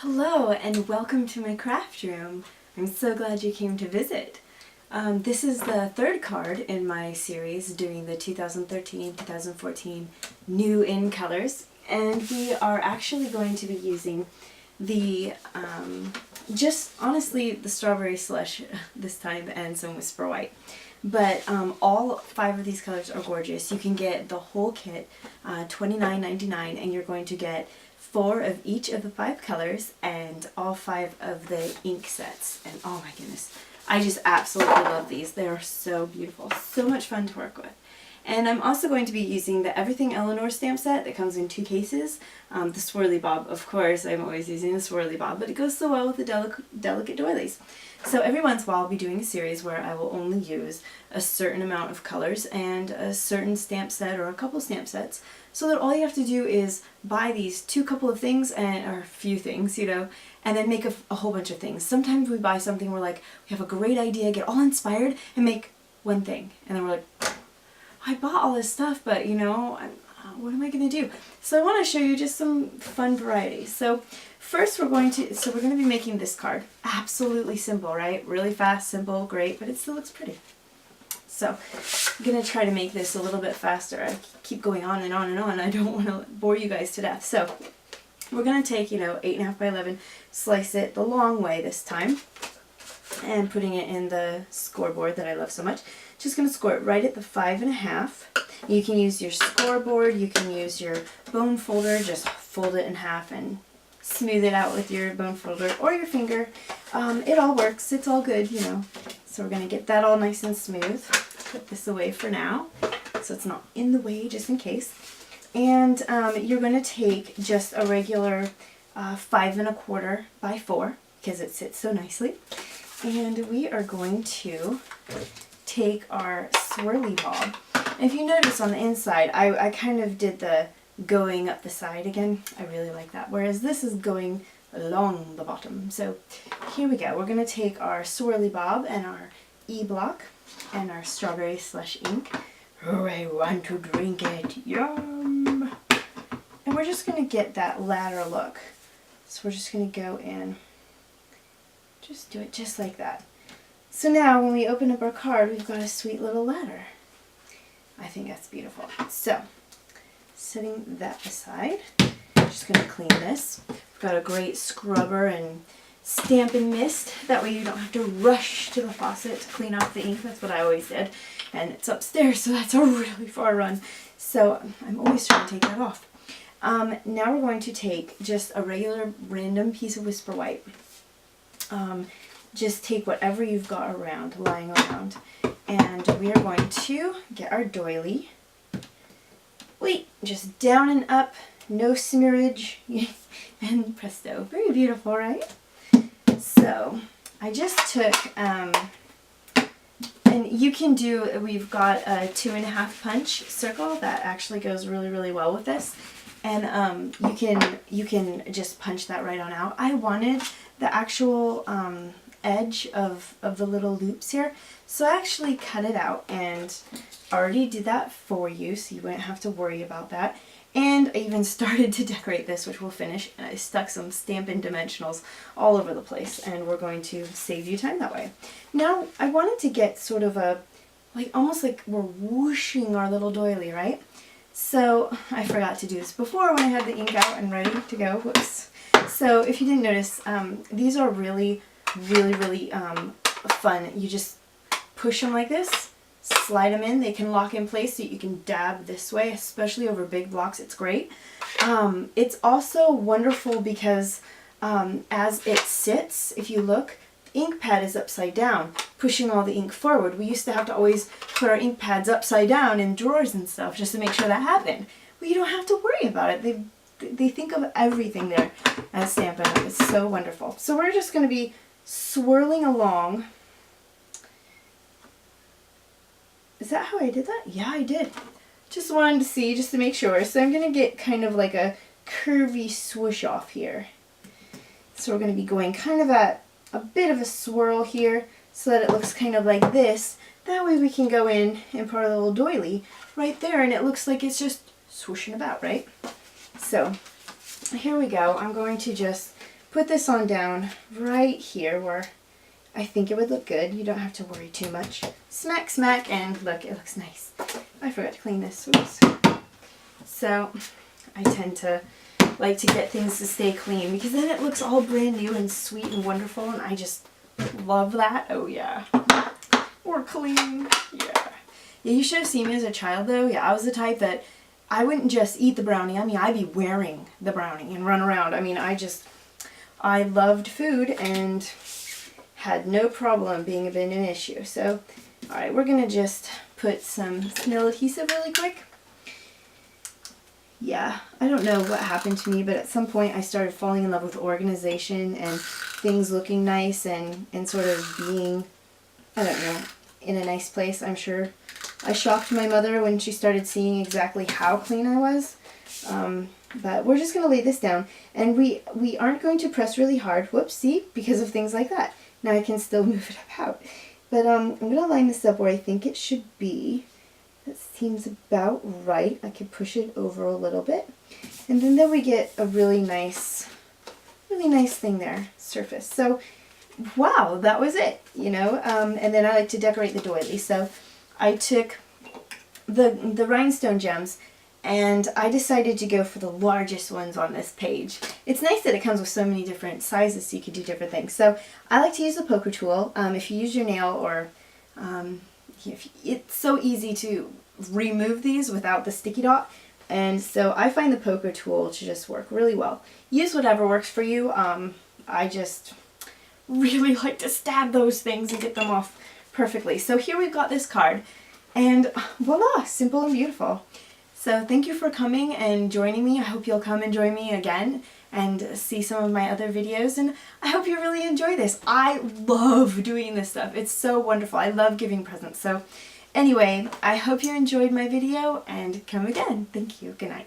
Hello and welcome to my craft room. I'm so glad you came to visit. This is the third card in my series doing the 2013-2014 new in colors, and we are actually going to be using the just honestly the strawberry slush this time and some whisper white. But all 5 of these colors are gorgeous. You can get the whole kit, $29.99, and you're going to get 4 of each of the 5 colors and all 5 of the ink sets. And oh my goodness, I just absolutely love these. They are so beautiful, so much fun to work with. And I'm also going to be using the Everything Eleanor stamp set that comes in 2 cases. The swirly bob, of course, I'm always using the swirly bob, but it goes so well with the delicate doilies. So every once in a while I'll be doing a series where I will only use a certain amount of colors and a certain stamp set or a couple stamp sets, so that all you have to do is buy these couple of things, or a few things, and then make a whole bunch of things. Sometimes we buy something, we're like, we have a great idea, get all inspired, and make one thing. And then we're like, I bought all this stuff, but what am I going to do? So I want to show you just some fun varieties. So first we're going to be making this card. Absolutely simple, right? Really fast, simple, great, but it still looks pretty. So I'm going to try to make this a little bit faster. I keep going on and on and on. I don't want to bore you guys to death. So we're going to take, 8.5 by 11, slice it the long way this time, and putting it in the scoreboard that I love so much. Just going to score it right at the 5.5. You can use your scoreboard, you can use your bone folder, just fold it in half and smooth it out with your bone folder or your finger. It all works, it's all good, So we're going to get that all nice and smooth. Put this away for now, so it's not in the way, just in case. And you're going to take just a regular 5.25 by 4, because it sits so nicely. And we are going to take our swirly bob. And if you notice on the inside, I kind of did the going up the side again. I really like that. Whereas this is going along the bottom. So here we go. We're going to take our swirly bob and our E-block and our strawberry slush ink. Oh, I want to drink it. Yum! And we're just going to get that ladder look. So we're just going to go in. Just do it just like that. So now when we open up our card, we've got a sweet little ladder. I think that's beautiful. So, setting that aside, just going to clean this. We've got a great scrubber and Stampin' Mist. That way you don't have to rush to the faucet to clean off the ink. That's what I always did. And it's upstairs, so that's a really far run. So I'm always trying to take that off. Now we're going to take just a regular random piece of whisper white. Just take whatever you've got lying around, and we are going to get our doily. Wait, just down and up, no smidge, and presto. Very beautiful, right? So I just took, and you can do, we've got a 2.5 punch circle that actually goes really, really well with this. And you can just punch that right on out. I wanted the actual edge of the little loops here, so I actually cut it out and already did that for you, so you wouldn't have to worry about that. And I even started to decorate this, which we'll finish, and I stuck some Stampin' Dimensionals all over the place, and we're going to save you time that way. Now I wanted to get sort of a, almost like we're whooshing our little doily, right? So I forgot to do this before when I had the ink out and ready to go. Whoops. So if you didn't notice, these are really, really, really fun. You just push them like this, slide them in. They can lock in place so you can dab this way, especially over big blocks. It's great. It's also wonderful because as it sits, if you look, the ink pad is upside down, pushing all the ink forward. We used to have to always put our ink pads upside down in drawers and stuff just to make sure that happened. Well, you don't have to worry about it. They think of everything there at Stampin' Up. It's so wonderful. So we're just going to be swirling along. Is that how I did that? Yeah, I did. Just wanted to see, just to make sure. So I'm going to get kind of like a curvy swoosh off here. So we're going to be going kind of at a bit of a swirl here so that it looks kind of like this. That way we can go in and put our little doily right there, and it looks like it's just swooshing about, right? So here we go. I'm going to just put this on down right here where I think it would look good. You don't have to worry too much. Smack, smack, and look, it looks nice. I forgot to clean this. Oops. So I tend to like to get things to stay clean because then it looks all brand new and sweet and wonderful, and I just love that. Oh yeah. Or clean. Yeah. Yeah, you should have seen me as a child though. Yeah, I was the type that I wouldn't just eat the brownie. I mean, I'd be wearing the brownie and run around. I mean, I loved food and had no problem being a bit an issue. So, alright, we're going to just put some nail adhesive really quick. Yeah, I don't know what happened to me, but at some point I started falling in love with organization and things looking nice and sort of being, I don't know, in a nice place. I'm sure I shocked my mother when she started seeing exactly how clean I was. But we're just going to lay this down, and we aren't going to press really hard, whoops, see, because of things like that. Now I can still move it about. But I'm going to line this up where I think it should be. That seems about right. I could push it over a little bit. And then we get a really nice thing there, surface. So, wow, that was it, you know. And then I like to decorate the doily. So I took the rhinestone gems, and I decided to go for the largest ones on this page. It's nice that it comes with so many different sizes so you can do different things. So I like to use the poker tool. If you use your nail, or it's so easy to remove these without the sticky dot, and so I find the poker tool to just work really well. Use whatever works for you. I just really like to stab those things and get them off perfectly. So here we've got this card, and voila, simple and beautiful. So thank you for coming and joining me. I hope you'll come and join me again and see some of my other videos, and I hope you really enjoy this. I love doing this stuff. It's so wonderful. I love giving presents. So anyway, I hope you enjoyed my video, and come again. Thank you. Good night.